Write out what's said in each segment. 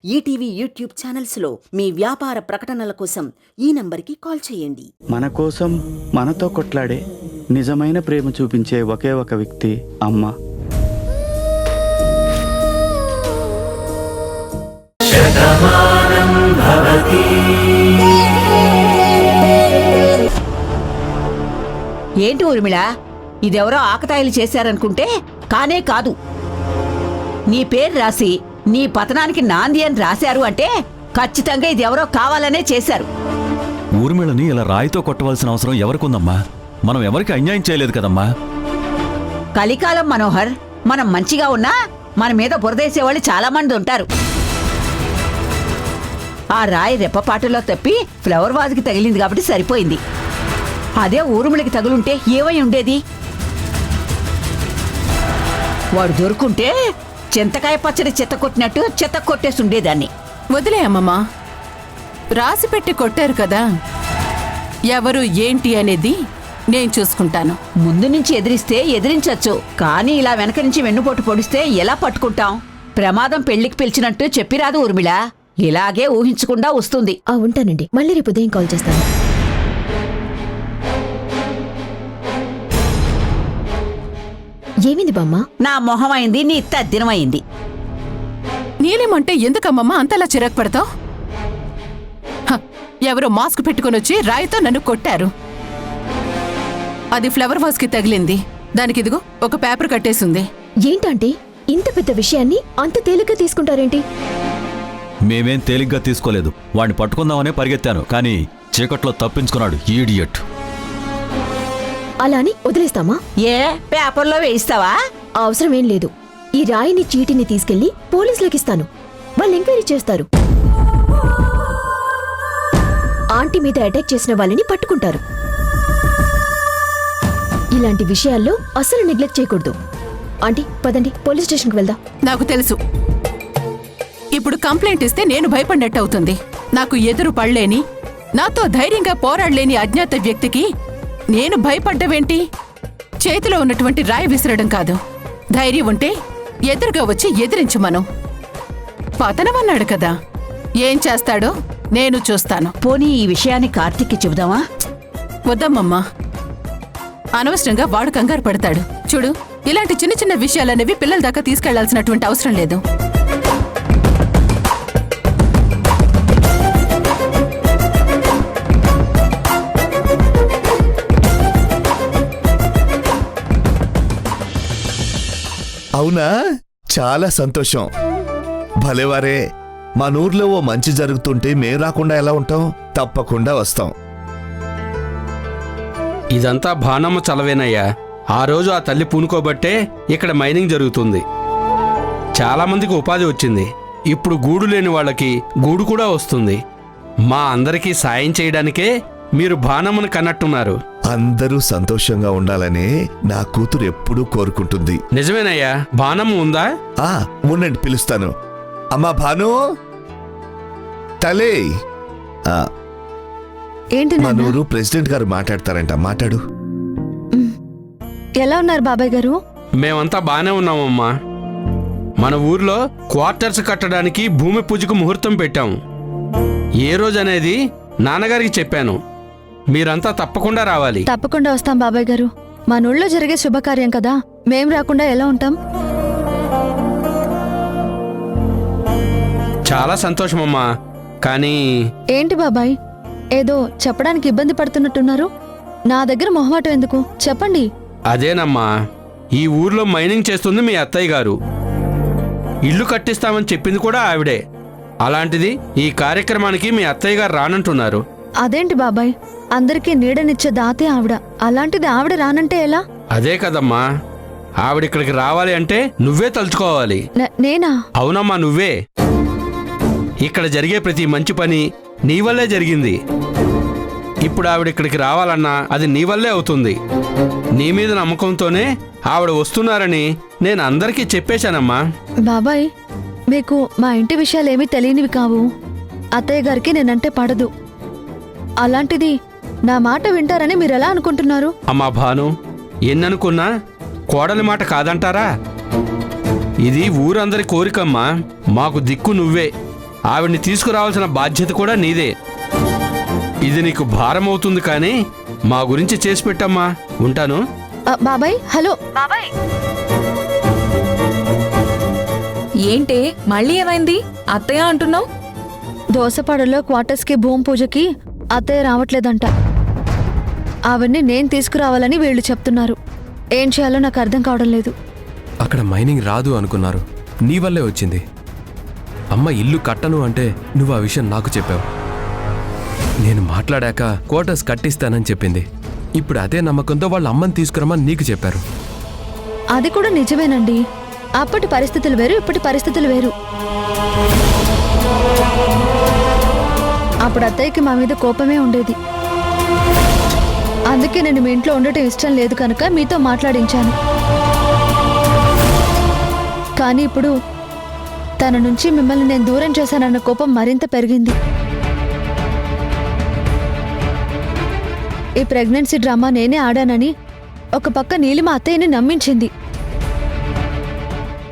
ETV YouTube ఛానల్స్లో మీ వ్యాపార ప్రకటనల కోసం ఈ నంబర్కి కాల్ చేయండి. మన కోసం మనతో కొట్లాడే నిజమైన ప్రేమ చూపించే ఒకే ఒక వ్యక్తి అమ్మ. ఏంటి ఊర్మిళ, ఇదెవరో ఆకతాయిలు చేశారనుకుంటే కానే కాదు. నీ పేరు రాసి నీ పతనానికి నాంది అని రాశారు అంటే ఖచ్చితంగా ఇది ఎవరో కావాలనే చేశారు. ఊర్మిళని ఇలా రాయితో కొట్టవలసిన అవసరం ఎవరికుందమ్మా? మనం ఎవరికి అన్యాయం చేయలేదు కదమ్మా. కలికాలం మనోహర్, మనం మంచిగా ఉన్నా మన మీద బురదేసేవాళ్ళు చాలా మంది ఉంటారు. ఆ రాయి రెప్పపాటులో తప్పి ఫ్లవర్ వాజ్కి తగిలింది కాబట్టి సరిపోయింది. అదే ఊర్మిళకి తగులుంటే ఏమై ఉండేది? వాడు దొరుకుంటే చింతకాయ పచ్చడి చెత్త కొట్టినట్టు చెత్త కొట్టేసి ఉండేదాన్ని. వదిలే అమ్మమ్మా, రాసి పెట్టి కొట్టారు కదా, ఎవరు ఏంటి అనేది నేను చూసుకుంటాను. ముందు నుంచి ఎదిరిస్తే ఎదిరించచ్చు, కానీ ఇలా వెనక నుంచి వెన్నుపోటు పొడిస్తే ఎలా పట్టుకుంటాం? ప్రమాదం పెళ్లికి పిలిచినట్టు చెప్పిరాదు ఊర్మిళ, ఇలాగే ఊహించకుండా వస్తుంది. ఉంటానండి, మళ్ళీ రేపు ఉదయం కాల్ చేస్తాను. ఏమింది బామ్మ? నా మొహమైంది, నీ తద్దినమైంది. నీలేమంటే ఎందుకమ్మమ్మ అంతలా చిరాకు పడతావు? ఎవరో మాస్క్ పెట్టుకుని వచ్చి రాయితో నన్ను కొట్టారు. అది ఫ్లవర్ వాజ్ కి తగిలింది. దానికి ఇదిగో ఒక పేపర్ కట్టేసింది. ఏంటంటే ఇంత పెద్ద విషయాన్ని అంత తేలిగ్గా తీసుకుంటారేంటి? మేమేం తేలిగ్గా తీసుకోలేదు. వాణ్ణి పట్టుకుందామనే పరిగెత్తాను, కానీ చీకట్లో తప్పించుకున్నాడు ఈడియట్. అలా అని వదిలేస్తామా? ఏ పేపర్లో వేయిస్తావా? అవసరం ఏం లేదు. ఈ రాయిని చీటిని తీసుకెళ్లి పోలీసులకిస్తాను. వాళ్ళు ఎంక్వైరీ చేస్తారు. ఆంటీ మీద అటాక్ చేసిన వాళ్ళని పట్టుకుంటారు. ఇలాంటి విషయాల్లో అస్సలు నెగ్లెక్ట్ చేయకూడదు. ఆంటీ పదండి, పోలీస్ స్టేషన్కి వెళ్దాం. నాకు తెలుసు, ఇప్పుడు కంప్లైంట్ ఇస్తే నేను భయపడినట్టు అవుతుంది. నాకు ఎదురు పడలేని, నాతో ధైర్యంగా పోరాడలేని అజ్ఞాత వ్యక్తికి నేను భయపడ్డవేంటి? చేతిలో ఉన్నటువంటి రాయి విసరడం కాదు. ధైర్యం ఉంటే ఎదురుగా వచ్చి ఎదిరించు. మనం పతనమన్నాడు కదా, ఏం చేస్తాడో నేను చూస్తాను. పోనీ ఈ విషయాన్ని కార్తీక్కి చెబుదామా? వద్దమ్మమ్మా, అనవసరంగా వాడు కంగారు పడతాడు. చూడు, ఇలాంటి చిన్న చిన్న విషయాలనేవి పిల్లల దాకా తీసుకెళ్లాల్సినటువంటి అవసరం లేదు. అవునా? చాలా సంతోషం. భలేవారే, మన ఊర్లో ఓ మంచి జరుగుతుంటే మేం రాకుండా ఎలా ఉంటాం? తప్పకుండా వస్తాం. ఇదంతా భానమ్మ చలవేనయ్యా. ఆ రోజు ఆ తల్లి పూనుకోబట్టే ఇక్కడ మైనింగ్ జరుగుతుంది. చాలా మందికి ఉపాధి వచ్చింది. ఇప్పుడు గూడు లేని వాళ్ళకి గూడు కూడా వస్తుంది. మా అందరికీ సాయం చేయడానికే మీరు భానమ్మను కన్నట్టున్నారు. అందరూ సంతోషంగా ఉండాలనే నా కూతురు ఎప్పుడూ కోరుకుంటుంది. నిజమేనయ్యా. భానమ్మ ఉందా? ఉండండి, పిలుస్తాను. అమ్మా భాను, తలే. మనూరు ప్రెసిడెంట్ గారు మాట్లాడతారంట, మాట్లాడు. ఎలా ఉన్నారు బాబాయ్ గారు? మేమంతా బానే ఉన్నామమ్మా. మన ఊర్లో క్వార్టర్స్ కట్టడానికి భూమి పూజకు ముహూర్తం పెట్టాం. ఏ రోజు అనేది నాన్నగారికి చెప్పాను. మీరంతా తప్పకుండా రావాలి. తప్పకుండా వస్తాం బాబాయ్ గారు. మన ఊళ్ళో జరిగే శుభకార్యం కదా, మేం రాకుండా ఎలా ఉంటాం? చాలా సంతోషమమ్మా. కానీ ఏంటి బాబాయ్, ఏదో చెప్పడానికి ఇబ్బంది పడుతున్నట్టున్నారు? నా దగ్గర మొహమాటం ఎందుకు, చెప్పండి. అదేనమ్మా, ఈ ఊర్లో మైనింగ్ చేస్తుంది మీ అత్తయ్య గారు. ఇల్లు కట్టిస్తామని చెప్పింది కూడా ఆవిడే. అలాంటిది ఈ కార్యక్రమానికి మీ అత్తయ్య గారు రానంటున్నారు. అదేంటి బాబాయ్, అందరికీ నీడనిచ్చే దాతే ఆవిడ. అలాంటిది ఆవిడ రానంటే ఎలా? అదే కదమ్మా, ఆవిడిక్కడికి రావాలి అంటే నువ్వే తలుచుకోవాలి. నేనా? అవునమ్మా, నువ్వే. ఇక్కడ జరిగే ప్రతి మంచి పని నీ వల్లే జరిగింది. ఇప్పుడు ఆవిడిక్కడికి రావాలన్నా అది నీ వల్లే అవుతుంది. నీ మీద నమ్మకంతోనే ఆవిడ వస్తున్నారని నేను అందరికీ చెప్పేశానమ్మా. బాబాయ్, మీకు మా ఇంటి విషయాలేమీ తెలియనివి కావు. అత్తయ్య గారికి నేనంటే పడదు. అలాంటిది నా మాట వింటారని మీరెలా అనుకుంటున్నారు? అమ్మా భాను, ఎన్ననుకున్నా కోడలి మాట కాదంటారా? ఇది ఊరందరి కోరికమ్మా. మాకు దిక్కు నువ్వే. ఆవిడ్ని తీసుకురావాల్సిన బాధ్యత కూడా నీదే. ఇది నీకు భారం అవుతుంది, కానీ మా గురించి చేసి పెట్టమ్మా. ఉంటాను. బాబాయ్, హలో. ఏంటే మళ్ళీ ఏమైంది? అత్తయ్య అంటున్నావు? దోసపాడులో క్వార్టర్స్కి భూమి పూజకి అత్తయ్య రావట్లేదంట. అవన్నీ నేను తీసుకురావాలని వీళ్ళు చెప్తున్నారు. ఏం చేయాలో నాకు అర్థం కావడం లేదు. అక్కడ మైనింగ్ రాదు అనుకున్నారు, నీ వల్లే వచ్చింది. అమ్మ ఇల్లు కట్టను అంటే నువ్వు ఆ విషయం నాకు చెప్పావు. నేను మాట్లాడాక క్వార్టర్స్ కట్టిస్తానని చెప్పింది. ఇప్పుడు అదే నమ్మకంతో వాళ్ళ అమ్మని తీసుకురమ్మని నీకు చెప్పారు. అది కూడా నిజమేనండి. అప్పటి పరిస్థితులు వేరు, ఇప్పటి పరిస్థితులు వేరు. అప్పుడు అత్తయ్యకి మా మీద కోపమే ఉండేది. అందుకే నేను మీ ఇంట్లో ఉండటం ఇష్టం లేదు కనుక మీతో మాట్లాడించాను. కానీ ఇప్పుడు తన నుంచి మిమ్మల్ని నేను దూరం చేశానన్న కోపం మరింత పెరిగింది. ఈ ప్రెగ్నెన్సీ డ్రామా నేనే ఆడానని ఒక పక్క నీలిమ అత్తయ్యని నమ్మించింది.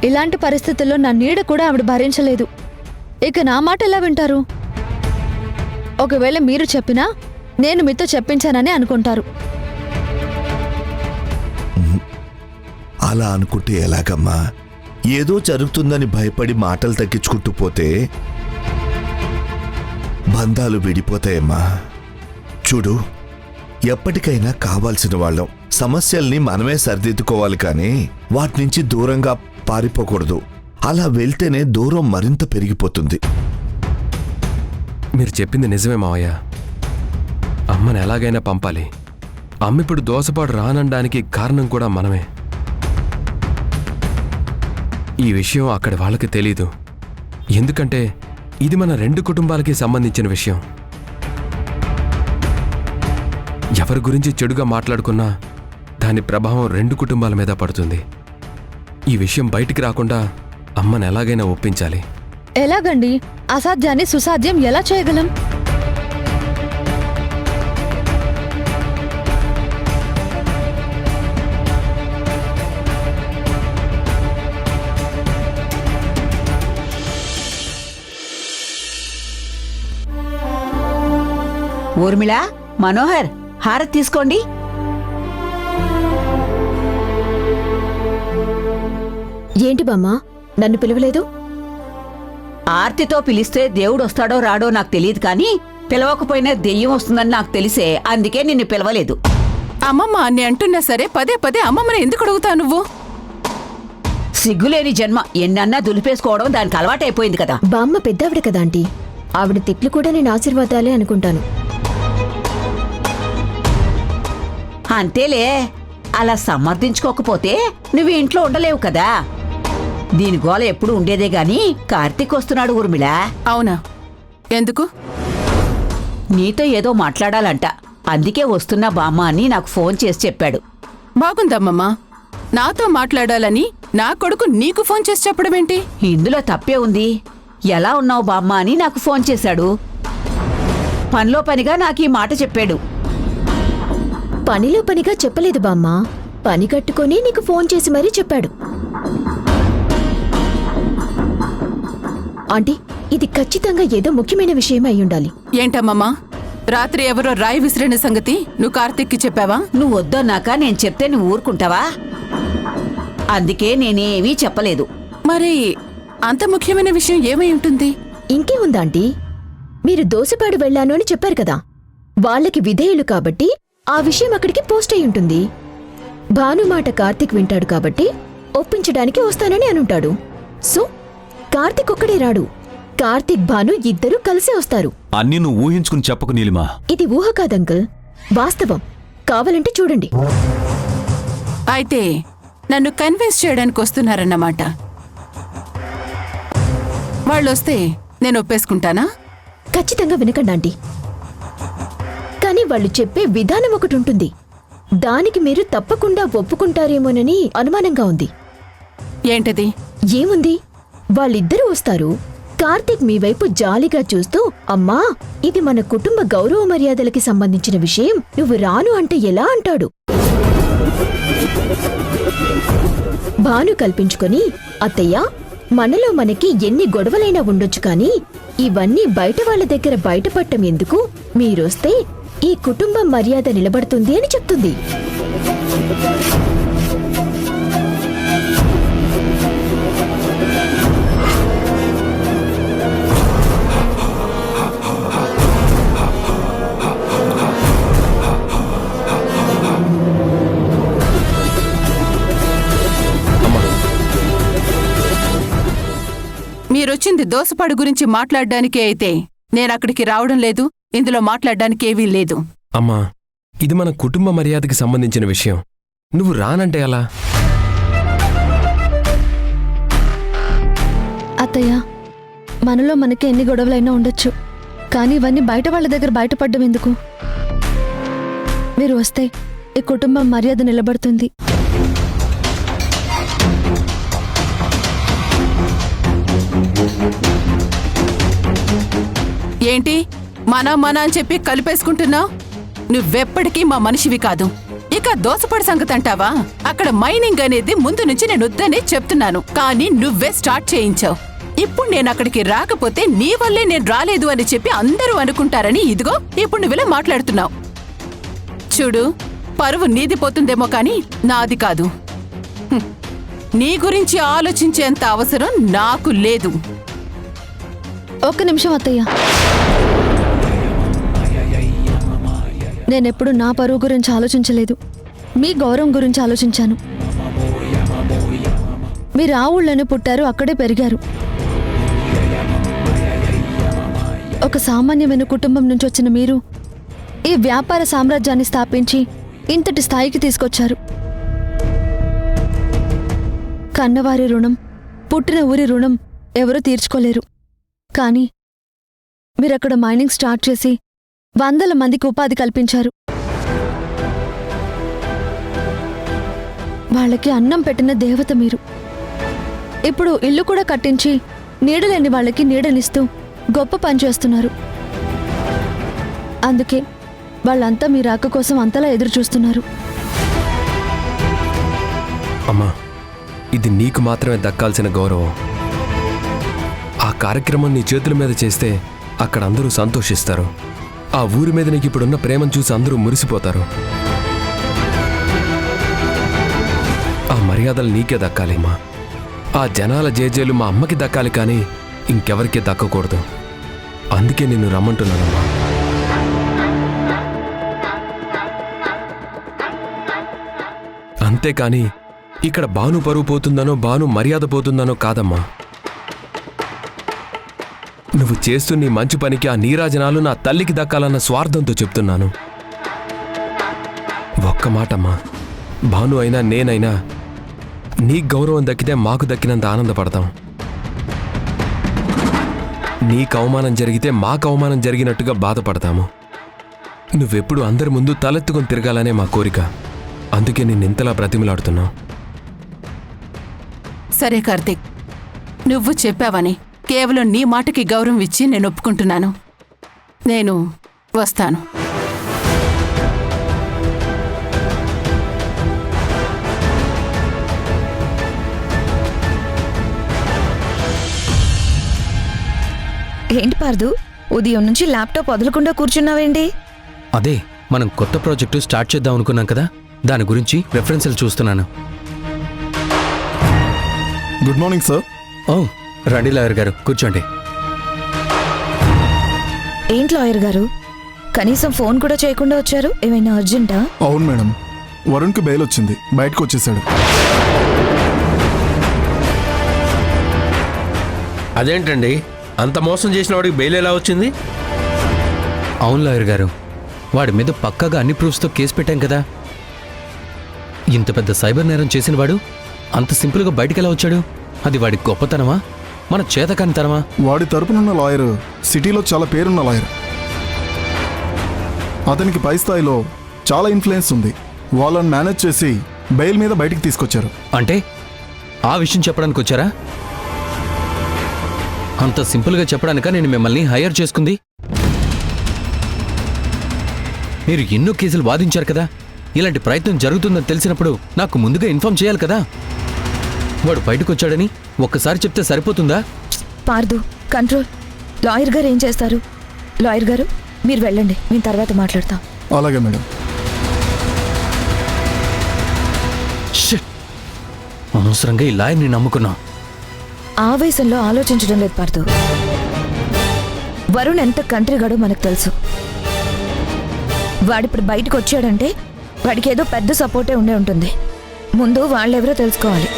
ఇలాంటి పరిస్థితుల్లో నా నీడ కూడా ఆవిడ భరించలేదు. ఇక నా మాట ఎలా వింటారు? ఒకవేళ మీరు చెప్పినా నేను మీతో చెప్పించానని అనుకుంటారు. అలా అనుకుంటే ఎలాగమ్మా? ఏదో జరుగుతుందని భయపడి మాటలు తగ్గించుకుంటూ పోతే బంధాలు విడిపోతాయమ్మా. చూడు, ఎప్పటికైనా కావాల్సిన వాళ్ళం. సమస్యల్ని మనమే సరిదిద్దుకోవాలి, కానీ వాటి నుంచి దూరంగా పారిపోకూడదు. అలా వెళ్తేనే దూరం మరింత పెరిగిపోతుంది. మీరు చెప్పింది నిజమే మావయ్య. అమ్మని ఎలాగైనా పంపాలి. అమ్మ ఇప్పుడు దోసపాటు రానడానికి కారణం కూడా మనమే. ఈ విషయం అక్కడి వాళ్ళకి తెలీదు. ఎందుకంటే ఇది మన 2 కుటుంబాలకి సంబంధించిన విషయం. ఎవరి గురించి చెడుగా మాట్లాడుకున్నా దాని ప్రభావం 2 కుటుంబాల మీద పడుతుంది. ఈ విషయం బయటికి రాకుండా అమ్మని ఎలాగైనా ఒప్పించాలి. ఎలాగండి? అసాధ్యాన్ని సుసాధ్యం ఎలా చేయగలం? ఊర్మిళ, మనోహర్, హారతి తీసుకోండి. ఏంటి బామ్మ, నన్ను పిలవలేదు? ఆర్తితో పిలిస్తే దేవుడు వస్తాడో రాడో నాకు తెలియదు, కానీ పిలవకపోయినా దెయ్యం వస్తుందని నాకు తెలిసే, అందుకే నిన్ను పిలవలేదు. అమ్మమ్మ అని అంటున్నా సరే పదే పదే అమ్మమ్మని ఎందుకు అడుగుతావు నువ్వు? సిగ్గులేని జన్మ. ఎన్నన్నా దులిపేసుకోవడం దానికి అలవాటైపోయింది కదా. బామ్మ పెద్దావిడ కదా ఆంటీ, ఆవిడ తిట్లు కూడా నేను ఆశీర్వాదాలే అనుకుంటాను. అంతేలే, అలా సమర్థించుకోకపోతే నువ్వు ఇంట్లో ఉండలేవు కదా. దీని గోల ఎప్పుడు ఉండేదే గాని కార్తీక్ వస్తున్నాడు ఊర్మిళ. అవునా? ఎందుకు? నీతో ఏదో మాట్లాడాలంట, అందుకే వస్తున్నా బామ్మ అని నాకు ఫోన్ చేసి చెప్పాడు. బాగుందమ్మమ్మా, నాతో మాట్లాడాలని నా కొడుకు నీకు ఫోన్ చేసి చెప్పడమేంటి? ఇందులో తప్పే ఉంది. ఎలా ఉన్నావు బామ్మ అని నాకు ఫోన్ చేశాడు. పనిలో పనిగా నాకు ఈ మాట చెప్పాడు. పనిలో పనిగా చెప్పలేదు బామ్మ, పని కట్టుకొని నీకు ఫోన్ చేసి మరీ చెప్పాడు. ఆంటీ, ఇది ఖచ్చితంగా ఏదో ముఖ్యమైన విషయమే అయ్యుండాలి. ఏంటమ్మమ్మా, రాత్రి ఎవరో రాయి విసిరిన సంగతి నువ్వు కార్తీక్కి చెప్పావా? నువ్వు వద్దన్నాక నేను చెప్తే నువ్వు ఊరుకుంటావా? అందుకే నేనేమీ చెప్పలేదు. మరి అంత ముఖ్యమైన విషయం ఏమై ఉంటుంది? ఇంకేముందాంటీ, మీరు దోసపాడు వెళ్ళాను అని చెప్పారు కదా, వాళ్ళకి విధేయులు కాబట్టి ఆ విషయం అక్కడికి పోస్ట్ అయి ఉంటుంది. భాను మాట కార్తీక్ వింటాడు కాబట్టి ఒప్పించడానికి వస్తానని అనుంటాడు. సో కార్తీక్ ఒక్కడే రాడు, కార్తీక్ భాను ఇద్దరూ కలిసే వస్తారు. అన్నీ నువ్వు ఊహించుకుని చెప్పకు నీలిమా. ఇది ఊహ కాదంకల్, వాస్తవం. కావాలంటే చూడండి. అయితే నన్ను కన్విన్స్ చేయడానికి వస్తున్నారన్నమాట. వాళ్ళొస్తే నేను ఒప్పేసుకుంటానా? ఖచ్చితంగా వినకండి ఆంటీ, కానీ వాళ్ళు చెప్పే విధానం ఒకటి ఉంటుంది, దానికి మీరు తప్పకుండా ఒప్పుకుంటారేమోనని అనుమానంగా ఉంది. ఏంటది? ఏముంది, వాళ్ళిద్దరూ వస్తారు. కార్తీక్ మీ వైపు జాలిగా చూస్తూ, అమ్మా ఇది మన కుటుంబ గౌరవ మర్యాదలకి సంబంధించిన విషయం, నువ్వు రాను అంటే ఎలా అంటాడు. భాను కల్పించుకొని, అత్తయ్య మనలో మనకి ఎన్ని గొడవలైనా ఉండొచ్చు కానీ ఇవన్నీ బయట వాళ్ళ దగ్గర బయటపడటం ఎందుకు? మీరొస్తే ఈ కుటుంబం మర్యాద నిలబడుతుంది అని చెప్తుంది. మీరొచ్చింది దోసపాడు గురించి మాట్లాడడానికే అయితే నేనక్కడికి రావడం లేదు. ఇందులో మాట్లాడడానికి ఏవీ లేదు. అమ్మా, ఇది మన కుటుంబ మర్యాదకి సంబంధించిన విషయం. నువ్వు రానంటే ఎలా? అత్తయ్య, మనలో మనకి ఎన్ని గొడవలైనా ఉండొచ్చు, కానీ ఇవన్నీ బయట వాళ్ళ దగ్గర బయటపడ్డం ఎందుకు? మీరు వస్తే ఈ కుటుంబం మర్యాద నిలబడుతుంది. ఏంటి మన అని చెప్పి కలిపేసుకుంటున్నావు? నువ్వెప్పటికీ మా మనిషివి కాదు. ఇక దోసపడి సంగతి అంటావా? అక్కడ మైనింగ్ అనేది ముందు నుంచి నేను వద్దనే చెప్తున్నాను, కానీ నువ్వే స్టార్ట్ చేయించావు. ఇప్పుడు నేను అక్కడికి రాకపోతే నీ వల్లే నేను రాలేదు అని చెప్పి అందరూ అనుకుంటారని ఇదిగో ఇప్పుడు నువ్వెలా మాట్లాడుతున్నావు. చూడు, పరువు నీది పోతుందేమో కానీ నాది కాదు. నీ గురించి ఆలోచించేంత అవసరం నాకు లేదు. ఒక్క నిమిషం అత్తయ్య. నేనెప్పుడు నా పరువు గురించి ఆలోచించలేదు, మీ గౌరవం గురించి ఆలోచించాను. మీరు ఆ ఊళ్ళోనే పుట్టారు, అక్కడే పెరిగారు. ఒక సామాన్యమైన కుటుంబం నుంచి వచ్చిన మీరు ఈ వ్యాపార సామ్రాజ్యాన్ని స్థాపించి ఇంతటి స్థాయికి తీసుకొచ్చారు. కన్నవారి రుణం, పుట్టిన ఊరి రుణం ఎవరూ తీర్చుకోలేరు. కానీ మీరక్కడ మైనింగ్ స్టార్ట్ చేసి వందల మందికి ఉపాధి కల్పించారు. వాళ్ళకి అన్నం పెట్టిన దేవత మీరు. ఇప్పుడు ఇల్లు కూడా కట్టించి నీడలేని వాళ్ళకి నీడనిస్తూ గొప్ప పని చేస్తున్నారు. అందుకే వాళ్ళంతా మీ రాక కోసం అంతలా ఎదురు చూస్తున్నారు. అమ్మా, ఇది నీకు మాత్రమే దక్కాల్సిన గౌరవం. ఆ కార్యక్రమం నీ చేతుల మీద చేస్తే అక్కడ అందరూ సంతోషిస్తారు. ఆ ఊరి మీద నీకు ఇప్పుడున్న ప్రేమను చూసి అందరూ మురిసిపోతారు. ఆ మర్యాదలు నీకే దక్కాలేమ్మా. ఆ జనాల జేజేలు మా అమ్మకి దక్కాలి కానీ ఇంకెవరికీ దక్కకూడదు. అందుకే నిన్ను రమ్మంటున్నానమ్మా. అంతేకాని ఇక్కడ బాను పరువు పోతుందనో బాను మర్యాద పోతుందనో కాదమ్మా. నువ్వు చేస్తూ నీ మంచి పనికి ఆ నీరాజనాలు నా తల్లికి దక్కాలన్న స్వార్థంతో చెప్తున్నాను. ఒక్క మాటమ్మా, భాను అయినా నేనైనా నీకు గౌరవం దక్కితే మాకు దక్కినంత ఆనందపడతాం. నీకు అవమానం జరిగితే మాకు అవమానం జరిగినట్టుగా బాధపడతాము. నువ్వెప్పుడు అందరి ముందు తలెత్తుకొని తిరగాలనే మా కోరిక. అందుకే నిన్నింతలా బ్రతిమలాడుతున్నావు. సరే కార్తీక్, నువ్వు చెప్పావని కేవలం నీ మాటకి గౌరవం ఇచ్చి నేను ఒప్పుకుంటున్నాను. నేను వస్తాను. ఏంటి పార్దు, ఉదయం నుంచి ల్యాప్టాప్ వదలకుండా కూర్చున్నావేంటి? అదే, మనం కొత్త ప్రాజెక్టు స్టార్ట్ చేద్దాం అనుకున్నాం కదా, దాని గురించి రెఫరెన్స్లు చూస్తున్నాను. Good morning sir. ఓ, రండి లాయర్ గారు, కూర్చోండి. ఏంటి లాయర్ గారు, కనీసం ఫోన్ కూడా చేయకుండా వచ్చారు? ఏమైనా అర్జెంటా? అవును మేడం, వరుణ్కి బెయిల్ వచ్చింది, బయటకు వచ్చేసాడు. అదేంటండి, అంత మోసం చేసిన వాడికి బెయిల్ ఎలా వచ్చింది? అవును లాయర్ గారు, వాడి మీద పక్కాగా అన్ని ప్రూఫ్స్తో కేసు పెట్టాం కదా. ఇంత పెద్ద సైబర్ నేరం చేసిన వాడు అంత సింపుల్గా బయటికి ఎలా వచ్చాడు? అది వాడి గొప్పతనమా, మన చేతకానితనమా? వాడి తరపునున్న లాయర్ సిటీలో చాలా పేరున్న లాయర్. అతనికి పై స్థాయిలో చాలా ఇన్ఫ్లుయెన్స్ ఉంది. వాళ్ళని మేనేజ్ చేసి బెయిల్ మీద బయటికి తీసుకొచ్చారు. అంటే ఆ విషయం చెప్పడానికి వచ్చారా? అంత సింపుల్గా చెప్పడానిక నేను మిమ్మల్ని హైర్ చేసుకుంది? మీరు ఎన్నో కేసులు వాదించారు కదా, ఇలాంటి ప్రయత్నం జరుగుతుందని తెలిసినప్పుడు నాకు ముందుగా ఇన్ఫార్మ్ చేయాలి కదా. వాడు బయటకు వచ్చాడని ఒక్కసారి చెప్తే సరిపోతుందా? పార్దు, కంట్రోల్. లాయర్ గారు ఏం చేస్తారు? లాయర్ గారు మీరు వెళ్ళండి, మేము తర్వాత మాట్లాడతాం. అలాగే మేడం. షిట్! అనవసరంగా ఈ లాయర్ని నమ్ముకున్నా. ఆవేశంలో ఆలోచించడం లేదు పార్దు. వరుణ్ ఎంత కంట్రీగాడో మనకు తెలుసు. వాడిప్పుడు బయటకు వచ్చాడంటే వాడికి ఏదో పెద్ద సపోర్టే ఉండే ఉంటుంది. ముందు వాళ్ళెవరో తెలుసుకోవాలి.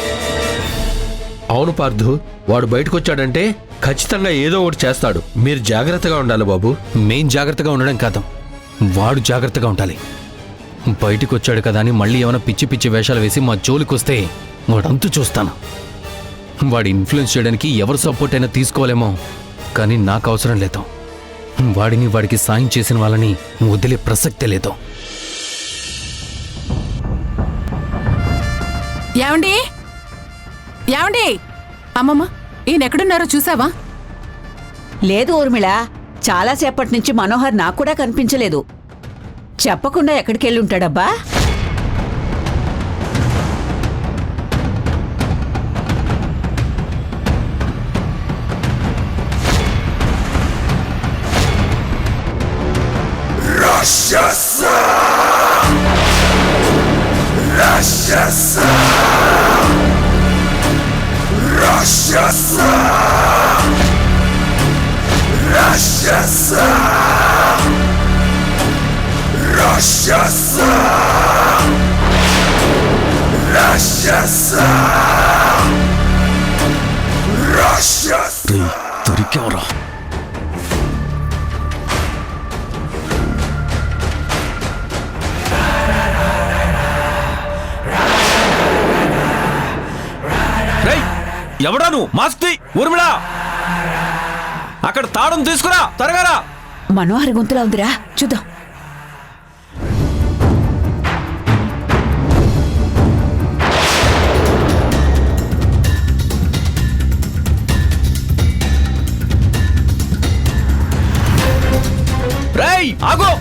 అవును పార్థు, వాడు బయటకు వచ్చాడంటే ఖచ్చితంగా ఏదో ఒకటి చేస్తాడు. మీరు జాగ్రత్తగా ఉండాలి బాబు. మేం జాగ్రత్తగా ఉండడం కాదు, వాడు జాగ్రత్తగా ఉండాలి. బయటికి వచ్చాడు కదా అని మళ్ళీ ఏమైనా పిచ్చి పిచ్చి వేషాలు వేసి మా జోలికొస్తే వాడంతు చూస్తాను. వాడి ఇన్ఫ్లుయెన్స్ చేయడానికి ఎవరు సపోర్ట్ అయినా తీసుకోలేమో, కానీ నాకు అవసరం లేదు. వాడికి సాయం చేసిన వాళ్ళని వదిలే ప్రసక్తే లేదు. ఏమండి ఏమండి అమ్మమ్మ, ఈయన ఎక్కడున్నారో చూసావా? లేదు ఊర్మిళ, చాలాసేపటి నుంచి మనోహర్ నాకు కూడా కనిపించలేదు. చెప్పకుండా ఎక్కడికెళ్ళుంటాడబ్బా? దొరికేవరా? ఎవడా నువ్వు? మాస్తి ఊర్మిళ, అక్కడ తాళం తీసుకురా, త్వరగారా. మనోహర్ గొంతులా ఉందిరా, చూద్దాం. రేయ్ ఆగో!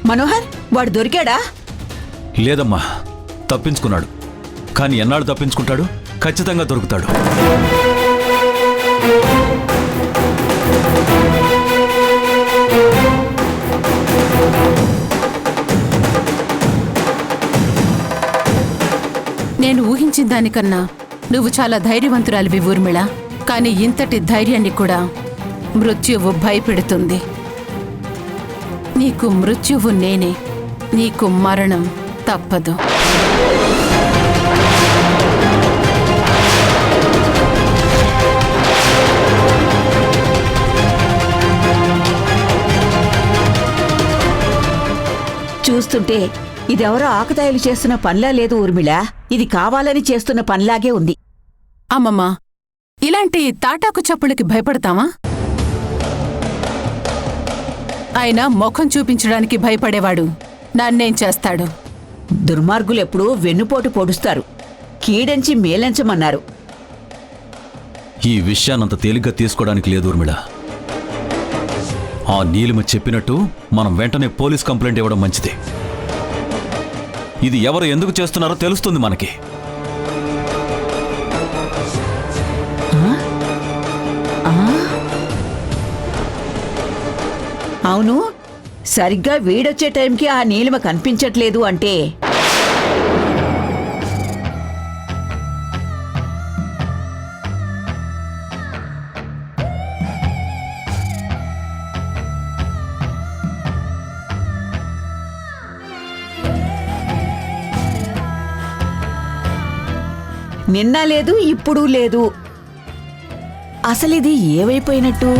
మనోహర్, వాడు దొరికాడా? లేదమ్మా, తప్పించుకున్నాడు. కానీ ఎన్నాళ్ళు తప్పించుకుంటాడు? ఖచ్చితంగా దొరుకుతాడు. నేను ఊహించిన దానికన్నా నువ్వు చాలా ధైర్యవంతురాలివి ఊర్మిళ. కానీ ఇంతటి ధైర్యాన్ని కూడా మృత్యువు భయపెడుతుంది. నీకు మృత్యువు నేనే, నీకు మరణం తప్పదు. చూస్తుంటే ఇదెవరో ఆకతాయిలు చేస్తున్న పనిలా లేదు ఊర్మిళ. ఇది కావాలని చేస్తున్న పనిలాగే ఉంది. అమ్మమ్మ, ఇలాంటి తాటాకు చప్పుళ్ళకి భయపడతావా? ఆయన ముఖం చూపించడానికి భయపడేవాడు నన్నేం చేస్తాడు? దుర్మార్గులెప్పుడూ వెన్నుపోటు పొడుస్తారు, కీడెంచి మేలెంచమన్నారు. ఈ విషయాన్నంత తేలిగ్గా తీసుకోవడానికి లేదు ఊర్మిళ. ఆ నీలిమ చెప్పినట్టు మనం వెంటనే పోలీస్ కంప్లైంట్ ఇవ్వడం మంచిది. ఇది ఎవరు ఎందుకు చేస్తున్నారో తెలుస్తుంది మనకి. అవును, సరిగ్గా వీడొచ్చే టైంకి ఆ నీలిమ కనిపించట్లేదు అంటే నిన్న లేదు, ఇప్పుడు లేదు. అసలిది ఏవైపోయినట్టు?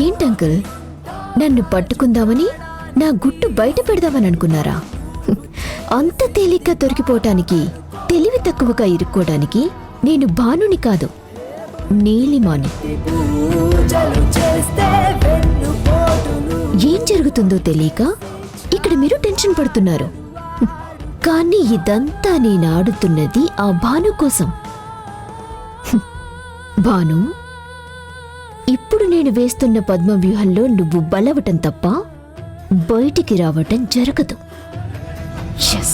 ఏంటంకుల్, నన్ను పట్టుకుందామని నా గుట్టు బయట పెడదామని అనుకున్నారా? అంత తేలిగ్గా దొరికిపోవటానికి, తెలివి తక్కువగా ఇరుక్కోవడానికి నేను భానుని కాదు, నీలిమాని. ఏం జరుగుతుందో తెలియక ఇక్కడ మీరు టెన్షన్ పడుతున్నారు. కానీ ఇదంతా నేను ఆడుతున్నది ఆ భాను కోసం. భాను, ఇప్పుడు నేను వేస్తున్న పద్మ వ్యూహంలో నువ్వు బలవటం తప్ప బయటికి రావటం జరగదు. Yes.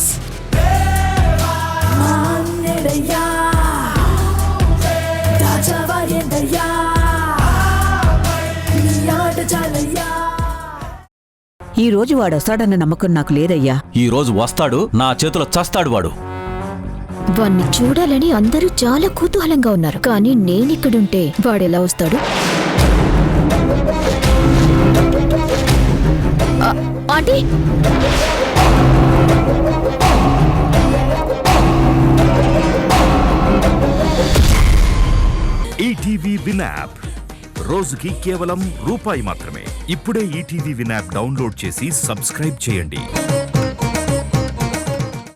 ఈ రోజు వాడు వస్తాడన్న నమ్మకం నాకు లేదయ్యా. ఈ రోజు వస్తాడు, నా చేతిలో చస్తాడు వాడు. వాణ్ణి చూడాలని అందరూ చాలా కుతూహలంగా ఉన్నారు. కానీ నేనిక్కడుంటే వాడెలా వస్తాడు? ఆంటీ, ఈటీవీ విన్ యాప్ రోజుకి కేవలం రూపాయి మాత్రమే. ఇప్పుడే ఈటీవీ విన్ యాప్ డౌన్లోడ్ చేసి సబ్స్క్రైబ్ చేయండి.